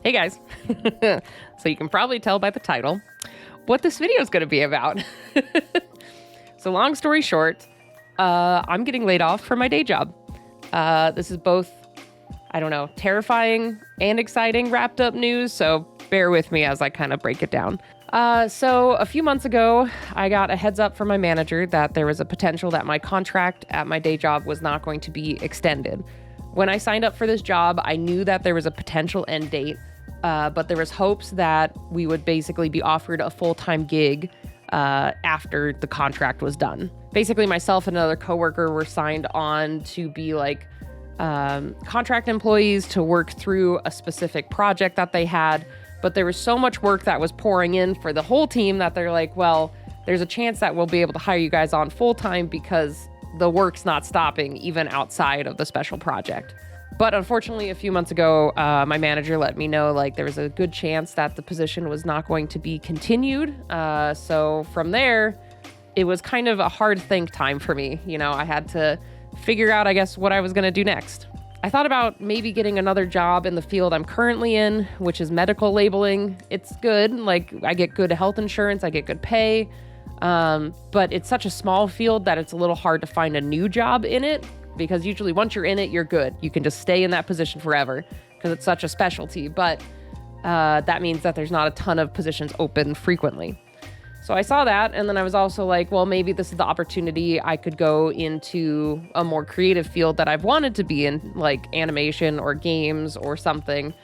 Hey guys. So you can probably tell by the title what this video is going to be about. So long story short, I'm getting laid off from my day job. This is both, terrifying and exciting wrapped up news. So bear with me as I kind of break it down. So a few months ago, I got a heads up from my manager that there was a potential that my contract at my day job was not going to be extended. When I signed up for this job, I knew that there was a potential end date, but there was hopes that we would basically be offered a full-time gig after the contract was done. Basically, myself and another coworker were signed on to be like contract employees to work through a specific project that they had, but there was so much work that was pouring in for the whole team that they're like, well, there's a chance that we'll be able to hire you guys on full-time because the work's not stopping even outside of the special project. But unfortunately, a few months ago, my manager let me know like there was a good chance that the position was not going to be continued. So from there, it was kind of a hard think time for me. You know, I had to figure out, I guess, what I was going to do next. I thought about maybe getting another job in the field I'm currently in, which is medical labeling. It's good. Like, I get good health insurance, I get good pay. But it's such a small field that it's a little hard to find a new job in it, because usually once you're in it, you're good. You can just stay in that position forever because it's such a specialty. But that means that there's not a ton of positions open frequently. So I saw that, and then I was also like, well, maybe this is the opportunity I could go into a more creative field that I've wanted to be in, like animation or games or something.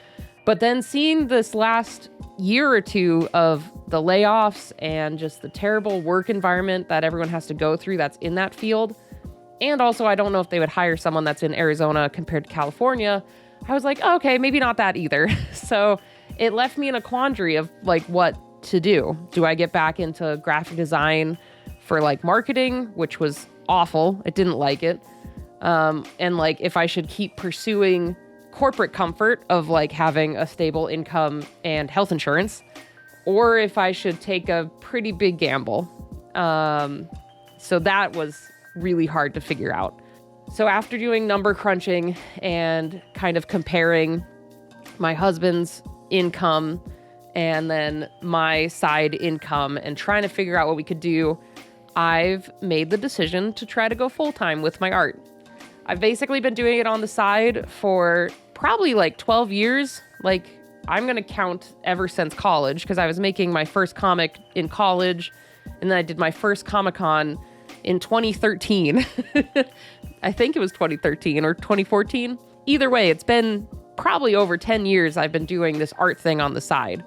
But then seeing this last year or two of the layoffs and just the terrible work environment that everyone has to go through that's in that field, and also I don't know if they would hire someone that's in Arizona compared to California, I was like, oh, okay, maybe not that either. So it left me in a quandary of like what to do. Do I get back into graphic design for like marketing, which was awful. I didn't like it. And like if I should keep pursuing corporate comfort of like having a stable income and health insurance, or if I should take a pretty big gamble. So that was really hard to figure out. So after doing number crunching and kind of comparing my husband's income and then my side income and trying to figure out what we could do, I've made the decision to try to go full-time with my art. I've basically been doing it on the side for probably like 12 years. Like, I'm going to count ever since college, because I was making my first comic in college, and then I did my first Comic-Con in 2013. I think it was 2013 or 2014. Either way, it's been probably over 10 years I've been doing this art thing on the side.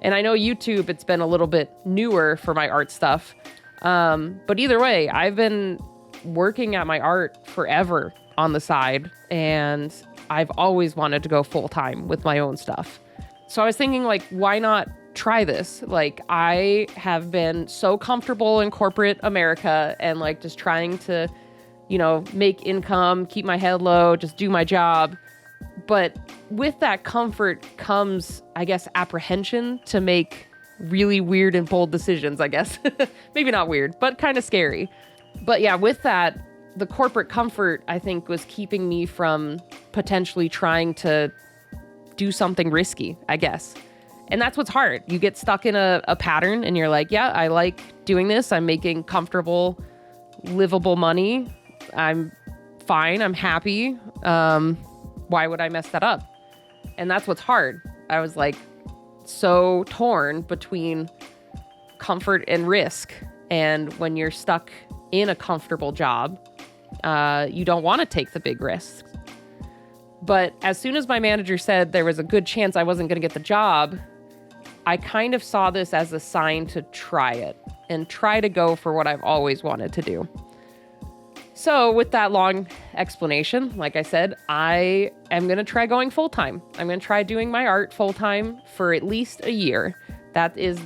And I know YouTube, it's been a little bit newer for my art stuff. But either way, I've been working at my art forever on the side, and I've always wanted to go full time with my own stuff. So I was thinking, like, why not try this? Like, I have been so comfortable in corporate America and like just trying to, you know, make income, keep my head low, just do my job. But with that comfort comes, I guess, apprehension to make really weird and bold decisions, I guess. Maybe not weird, but kind of scary. But yeah, with that, the corporate comfort, I think, was keeping me from potentially trying to do something risky, I guess. And that's what's hard. You get stuck in a pattern and you're like, yeah, I like doing this. I'm making comfortable, livable money. I'm fine. I'm happy. Why would I mess that up? And that's what's hard. I was like so torn between comfort and risk. And when you're stuck in a comfortable job, you don't want to take the big risks. But as soon as my manager said there was a good chance I wasn't going to get the job, I kind of saw this as a sign to try it and try to go for what I've always wanted to do. So with that long explanation, like I said, I am going to try going full-time. I'm going to try doing my art full-time for at least a year. That is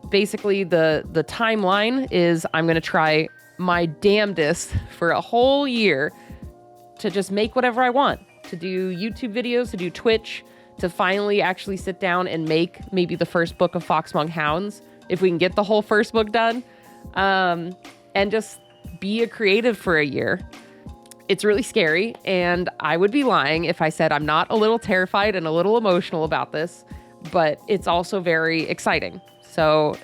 basically the timeline is I'm going to try my damnedest for a whole year to just make whatever I want, to do YouTube videos, to do Twitch, to finally actually sit down and make maybe the first book of Fox Among Hounds, if we can get the whole first book done, and just be a creative for a year. It's really scary, and I would be lying if I said I'm not a little terrified and a little emotional about this, but it's also very exciting. So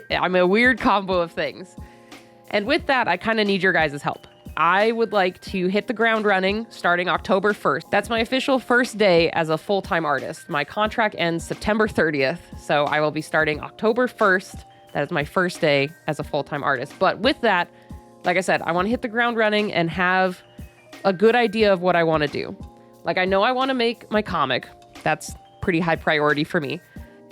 I'm a weird combo of things. And with that, I kind of need your guys' help. I would like to hit the ground running starting October 1st. That's my official first day as a full-time artist. My contract ends September 30th, so I will be starting October 1st. That is my first day as a full-time artist. But with that, like I said, I want to hit the ground running and have a good idea of what I want to do. Like, I know I want to make my comic. That's pretty high priority for me.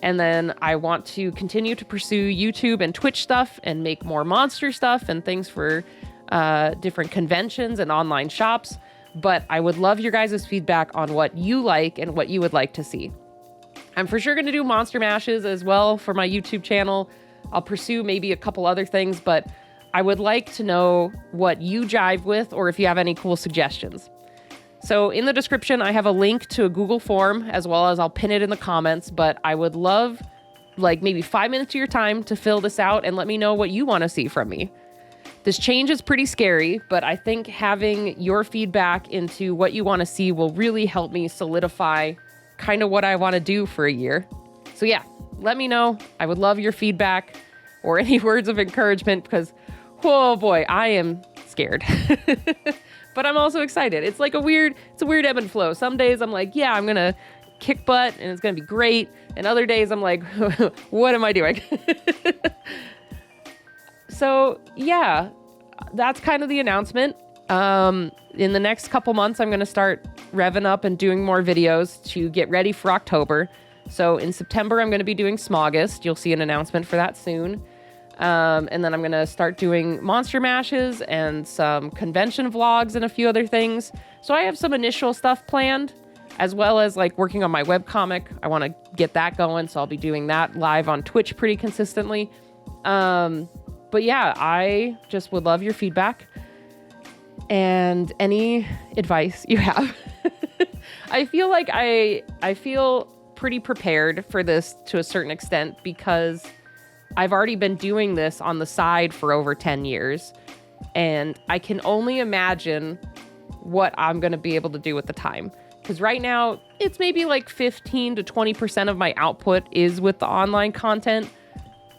And then I want to continue to pursue YouTube and Twitch stuff and make more monster stuff and things for different conventions and online shops. But I would love your guys' feedback on what you like and what you would like to see. I'm for sure going to do monster mashes as well for my YouTube channel. I'll pursue maybe a couple other things, but I would like to know what you jive with or if you have any cool suggestions. So in the description, I have a link to a Google form, as well as I'll pin it in the comments, but I would love like maybe 5 minutes of your time to fill this out and let me know what you want to see from me. This change is pretty scary, but I think having your feedback into what you want to see will really help me solidify kind of what I want to do for a year. So yeah, let me know. I would love your feedback or any words of encouragement because, oh boy, I am scared. But I'm also excited. It's a weird ebb and flow. Some days I'm like, yeah, I'm going to kick butt and it's going to be great. And other days I'm like, what am I doing? So yeah, that's kind of the announcement. In the next couple months, I'm going to start revving up and doing more videos to get ready for October. So in September, I'm going to be doing Smogist. You'll see an announcement for that soon. And then I'm going to start doing monster mashes and some convention vlogs and a few other things. So I have some initial stuff planned, as well as like working on my webcomic. I want to get that going. So I'll be doing that live on Twitch pretty consistently. But yeah, I just would love your feedback and any advice you have. I feel like I feel pretty prepared for this to a certain extent because I've already been doing this on the side for over 10 years, and I can only imagine what I'm going to be able to do with the time. Because right now, it's maybe like 15 to 20% of my output is with the online content,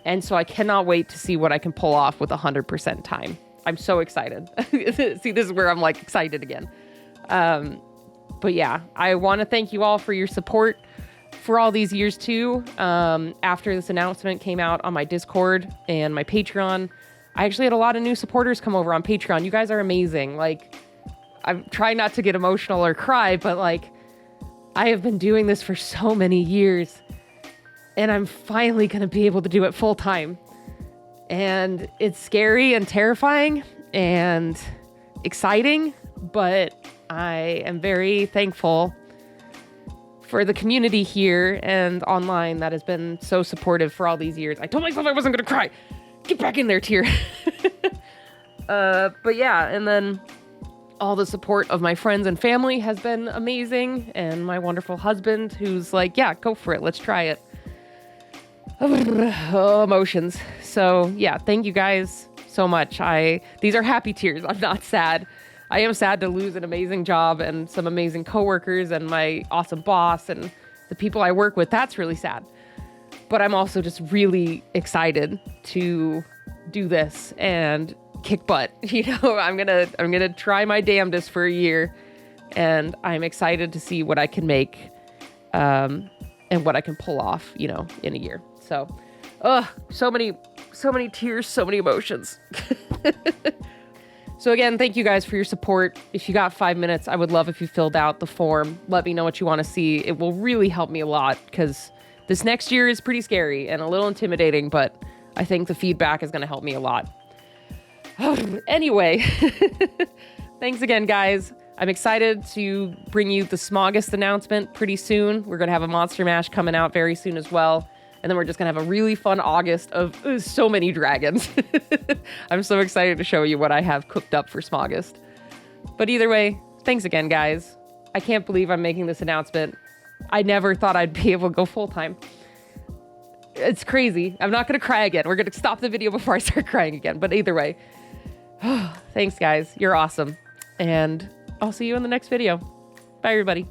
and so I cannot wait to see what I can pull off with 100% time. I'm so excited. See, this is where I'm like excited again. But yeah, I want to thank you all for your support for all these years too. After this announcement came out on my Discord and my Patreon, I actually had a lot of new supporters come over on Patreon. You guys are amazing. Like, I'm trying not to get emotional or cry, but like, I have been doing this for so many years and I'm finally going to be able to do it full time. And it's scary and terrifying and exciting, but I am very thankful for the community here and online that has been so supportive for all these years. I told myself I wasn't going to cry. Get back in there, tear. But yeah, and then all the support of my friends and family has been amazing. And my wonderful husband who's like, yeah, go for it. Let's try it. Oh, emotions. So yeah, thank you guys so much. These are happy tears. I'm not sad. I am sad to lose an amazing job and some amazing coworkers and my awesome boss and the people I work with. That's really sad. But I'm also just really excited to do this and kick butt. You know, I'm gonna try my damnedest for a year, and I'm excited to see what I can make and what I can pull off, you know, in a year. So, so many tears, so many emotions. So again, thank you guys for your support. If you got 5 minutes, I would love if you filled out the form. Let me know what you want to see. It will really help me a lot because this next year is pretty scary and a little intimidating, but I think the feedback is going to help me a lot. Anyway, thanks again, guys. I'm excited to bring you the Smogist announcement pretty soon. We're going to have a Monster Mash coming out very soon as well. And then we're just going to have a really fun August of so many dragons. I'm so excited to show you what I have cooked up for Smogist. But either way, thanks again, guys. I can't believe I'm making this announcement. I never thought I'd be able to go full time. It's crazy. I'm not going to cry again. We're going to stop the video before I start crying again. But either way, thanks, guys. You're awesome. And I'll see you in the next video. Bye, everybody.